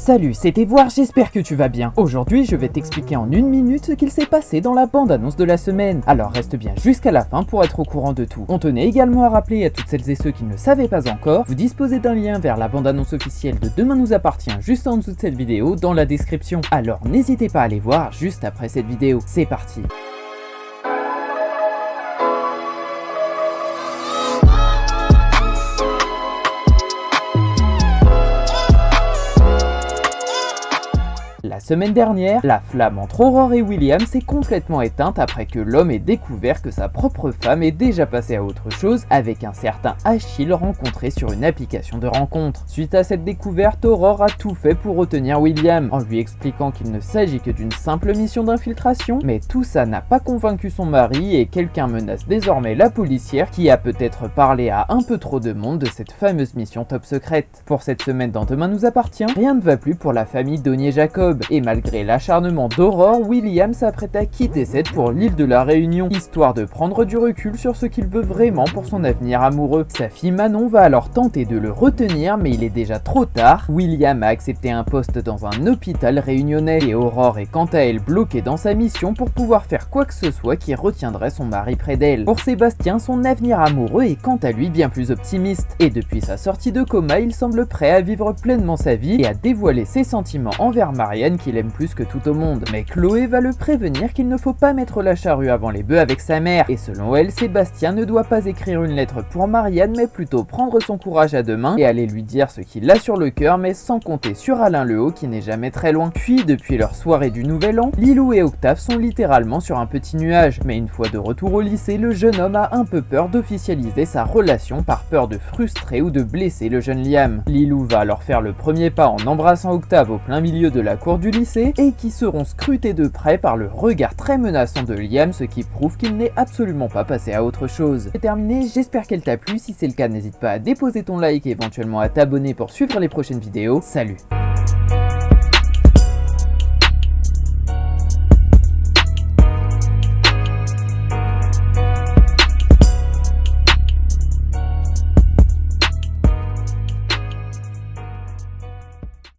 Salut, c'était Voir, j'espère que tu vas bien. Aujourd'hui, je vais t'expliquer en 1 minute ce qu'il s'est passé dans la bande-annonce de la semaine. Alors reste bien jusqu'à la fin pour être au courant de tout. On tenait également à rappeler à toutes celles et ceux qui ne le savaient pas encore, vous disposez d'un lien vers la bande-annonce officielle de Demain nous appartient juste en dessous de cette vidéo dans la description. Alors n'hésitez pas à aller voir juste après cette vidéo. C'est parti. La semaine dernière, la flamme entre Aurore et William s'est complètement éteinte après que l'homme ait découvert que sa propre femme est déjà passée à autre chose avec un certain Achille rencontré sur une application de rencontre. Suite à cette découverte, Aurore a tout fait pour retenir William, en lui expliquant qu'il ne s'agit que d'une simple mission d'infiltration, mais tout ça n'a pas convaincu son mari et quelqu'un menace désormais la policière qui a peut-être parlé à un peu trop de monde de cette fameuse mission top secrète. Pour cette semaine dans Demain nous appartient, rien ne va plus pour la famille Donnier-Jacob. Et malgré l'acharnement d'Aurore, William s'apprête à quitter Seth pour l'île de la Réunion, histoire de prendre du recul sur ce qu'il veut vraiment pour son avenir amoureux. Sa fille Manon va alors tenter de le retenir, mais il est déjà trop tard. William a accepté un poste dans un hôpital réunionnais et Aurore est quant à elle bloquée dans sa mission pour pouvoir faire quoi que ce soit qui retiendrait son mari près d'elle. Pour Sébastien, son avenir amoureux est quant à lui bien plus optimiste, et depuis sa sortie de coma, il semble prêt à vivre pleinement sa vie et à dévoiler ses sentiments envers Marianne qu'il aime plus que tout au monde. Mais Chloé va le prévenir qu'il ne faut pas mettre la charrue avant les bœufs avec sa mère, et selon elle, Sébastien ne doit pas écrire une lettre pour Marianne, mais plutôt prendre son courage à deux mains et aller lui dire ce qu'il a sur le cœur, mais sans compter sur Alain Lehaut qui n'est jamais très loin. Puis, depuis leur soirée du Nouvel An, Lilou et Octave sont littéralement sur un petit nuage, mais une fois de retour au lycée, le jeune homme a un peu peur d'officialiser sa relation par peur de frustrer ou de blesser le jeune Liam. Lilou va alors faire le premier pas en embrassant Octave au plein milieu de la cour du lycée et qui seront scrutés de près par le regard très menaçant de Liam, ce qui prouve qu'il n'est absolument pas passé à autre chose. C'est terminé, j'espère qu'elle t'a plu, si c'est le cas n'hésite pas à déposer ton like et éventuellement à t'abonner pour suivre les prochaines vidéos. Salut!